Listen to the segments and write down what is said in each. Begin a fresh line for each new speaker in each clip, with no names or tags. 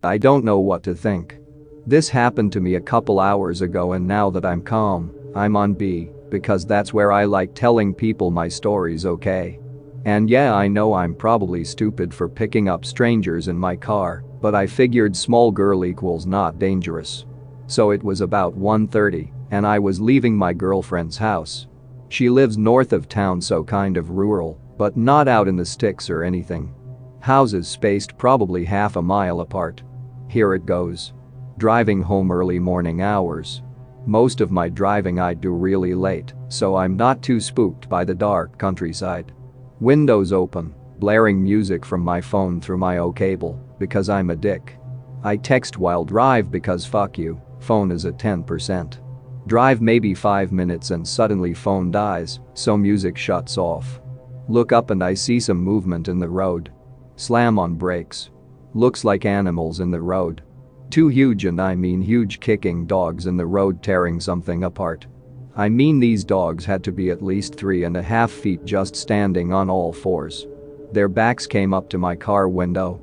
I don't know what to think. This happened to me a couple hours ago, and now that I'm calm, I'm on B, because that's where I like telling people my stories, okay? And yeah, I know I'm probably stupid for picking up strangers in my car, but I figured small girl equals not dangerous. So it was about 1:30, and I was leaving my girlfriend's house. She lives north of town, so kind of rural, but not out in the sticks or anything. Houses spaced probably half a mile apart. Here it goes. Driving home early morning hours. Most of my driving I do really late, so I'm not too spooked by the dark countryside. Windows open, blaring music from my phone through my O cable, because I'm a dick. I text while drive because fuck you, phone is at 10%. Drive maybe 5 minutes and suddenly phone dies, so music shuts off. Look up and I see some movement in the road. Slam on brakes. Looks like animals in the road. Two huge, and I mean huge, kicking dogs in the road tearing something apart. I mean these dogs had to be at least 3.5 feet just standing on all fours. Their backs came up to my car window.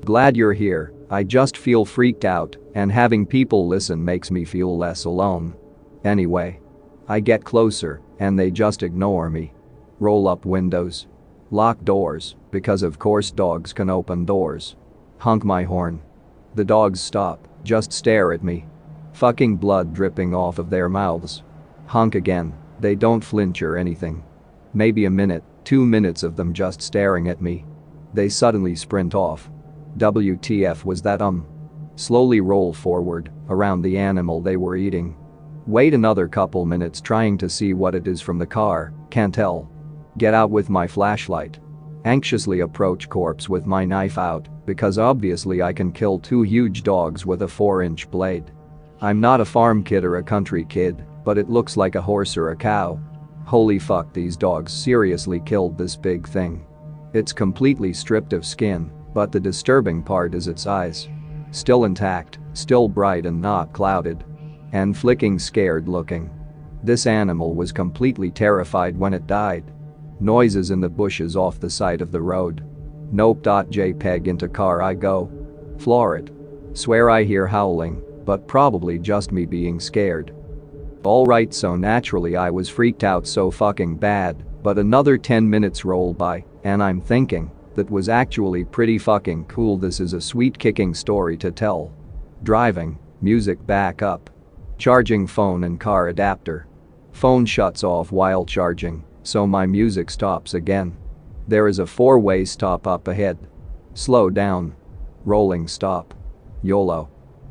Glad you're here, I just feel freaked out, and having people listen makes me feel less alone. Anyway. I get closer, and they just ignore me. Roll up windows. Lock doors, because of course dogs can open doors. Honk my horn. The dogs stop, just stare at me. Fucking blood dripping off of their mouths. Honk again, they don't flinch or anything. Maybe a minute, 2 minutes of them just staring at me. They suddenly sprint off. WTF was that? Slowly roll forward, around the animal they were eating. Wait another couple minutes trying to see what it is from the car, can't tell. Get out with my flashlight. Anxiously approach corpse with my knife out, because obviously I can kill 2 huge dogs with a 4-inch blade. I'm not a farm kid or a country kid, but it looks like a horse or a cow. Holy fuck, these dogs seriously killed this big thing. It's completely stripped of skin, but the disturbing part is its eyes. Still intact, still bright and not clouded. And flicking scared looking. This animal was completely terrified when it died. Noises in the bushes off the side of the road. Nope.jpg into car I go. Floor it. Swear I hear howling, but probably just me being scared. Alright, so naturally I was freaked out so fucking bad, but another 10 minutes roll by, and I'm thinking, that was actually pretty fucking cool. This is a sweet kicking story to tell. Driving, music back up. Charging phone and car adapter. Phone shuts off while charging, so my music stops again. There is a 4-way stop up ahead. Slow down. Rolling stop. YOLO.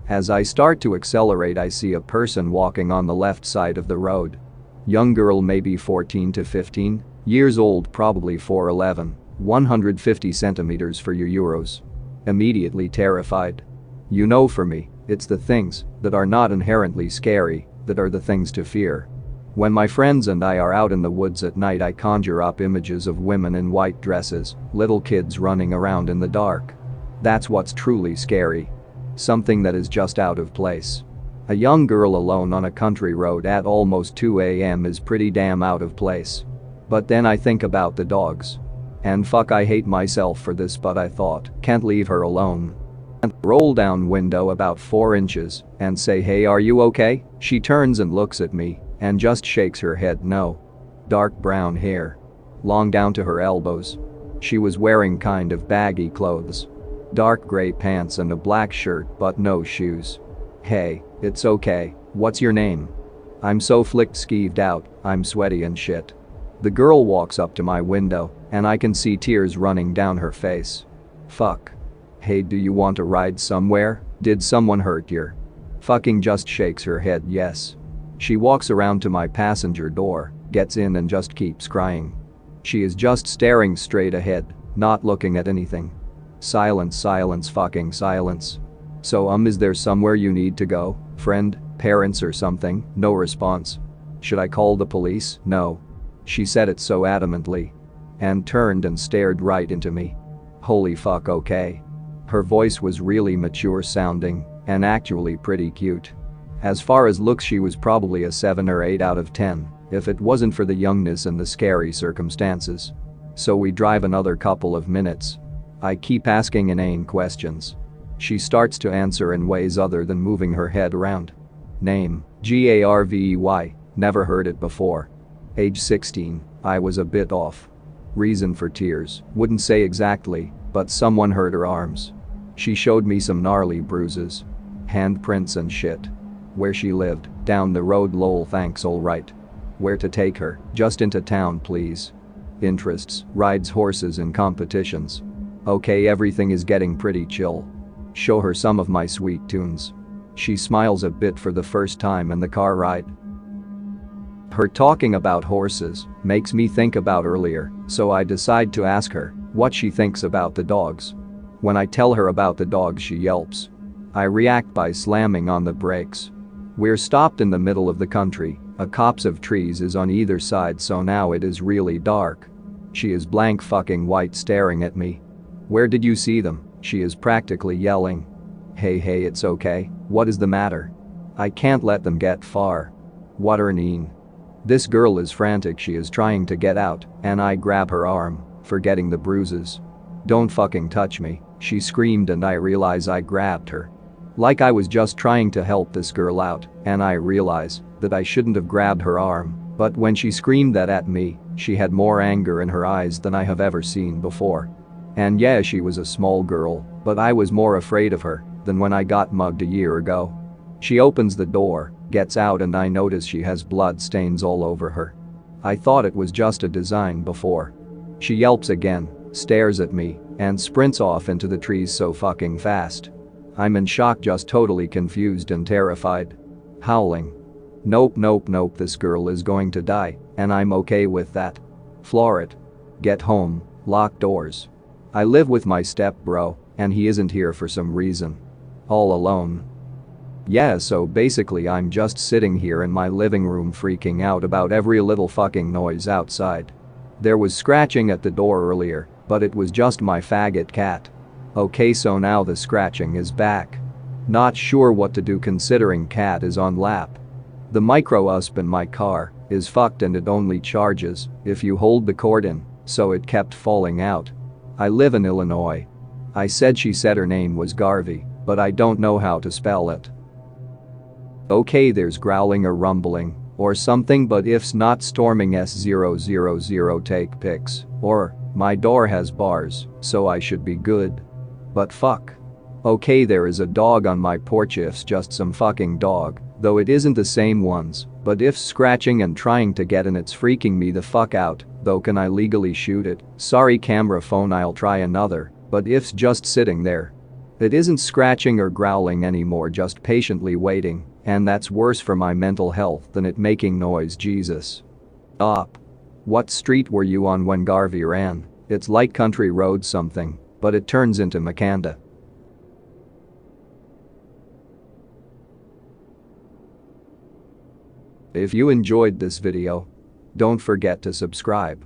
As I start to accelerate, I see a person walking on the left side of the road. Young girl, maybe 14 to 15 years old, probably 4'11", 150 centimeters for you euros. Immediately terrified. You know, for me, it's the things that are not inherently scary that are the things to fear. When my friends and I are out in the woods at night, I conjure up images of women in white dresses, little kids running around in the dark. That's what's truly scary. Something that is just out of place. A young girl alone on a country road at almost 2 a.m. is pretty damn out of place. But then I think about the dogs. And fuck, I hate myself for this, but I thought, can't leave her alone. And roll down window about 4 inches and say, hey, are you okay? She turns and looks at me and just shakes her head no. Dark brown hair. Long down to her elbows. She was wearing kind of baggy clothes. Dark gray pants and a black shirt but no shoes. Hey, it's okay, what's your name? I'm so flicked skeeved out, I'm sweaty and shit. The girl walks up to my window and I can see tears running down her face. Fuck. Hey, do you want to ride somewhere? Did someone hurt you? Fucking just shakes her head yes. She walks around to my passenger door, gets in and just keeps crying. She is just staring straight ahead, not looking at anything. Silence, silence, fucking silence. So is there somewhere you need to go, friend, parents or something? No response. Should I call the police? No. She said it so adamantly. And turned and stared right into me. Holy fuck, okay. Her voice was really mature sounding and actually pretty cute. As far as looks, she was probably a 7 or 8 out of 10 if it wasn't for the youngness and the scary circumstances. So we drive another couple of minutes. I keep asking inane questions. She starts to answer in ways other than moving her head around. Name, Garvey. Never heard it before. Age 16, I was a bit off. Reason for tears, wouldn't say exactly, but someone hurt her arms. She showed me some gnarly bruises. Handprints and shit. Where she lived, down the road lol thanks alright. Where to take her, just into town please. Interests, rides horses and competitions. Okay, everything is getting pretty chill. Show her some of my sweet tunes. She smiles a bit for the first time in the car ride. Her talking about horses makes me think about earlier, so I decide to ask her what she thinks about the dogs. When I tell her about the dogs she yelps. I react by slamming on the brakes. We're stopped in the middle of the country, a copse of trees is on either side so now it is really dark. She is blank fucking white staring at me. Where did you see them? She is practically yelling. Hey it's okay, what is the matter? I can't let them get far. Watereen. This girl is frantic, she is trying to get out, and I grab her arm, forgetting the bruises. Don't fucking touch me, she screamed and I realize I grabbed her. Like I was just trying to help this girl out, and I realize that I shouldn't have grabbed her arm, but when she screamed that at me, she had more anger in her eyes than I have ever seen before. And yeah, she was a small girl, but I was more afraid of her than when I got mugged a year ago. She opens the door, gets out and I notice she has blood stains all over her. I thought it was just a design before. She yelps again, stares at me, and sprints off into the trees so fucking fast. I'm in shock, just totally confused and terrified. Howling. Nope, this girl is going to die, and I'm okay with that. Floor it. Get home, lock doors. I live with my step bro, and he isn't here for some reason. All alone. Yeah, so basically I'm just sitting here in my living room freaking out about every little fucking noise outside. There was scratching at the door earlier, but it was just my faggot cat. Okay, so now the scratching is back. Not sure what to do considering cat is on lap. The micro USB in my car is fucked and it only charges if you hold the cord in, so it kept falling out. I live in Illinois. I said she said her name was Garvey, but I don't know how to spell it. Okay, there's growling or rumbling or something, but if's not storming S000 take pics, or my door has bars, so I should be good. But fuck. Okay, there is a dog on my porch, if's just some fucking dog, though it isn't the same ones, but if's scratching and trying to get in, it's freaking me the fuck out, though can I legally shoot it? Sorry camera phone, I'll try another, but if's just sitting there. It isn't scratching or growling anymore, just patiently waiting, and that's worse for my mental health than it making noise, Jesus. Up. What street were you on when Garvey ran? It's like country road something, but it turns into Makanda. If you enjoyed this video, don't forget to subscribe.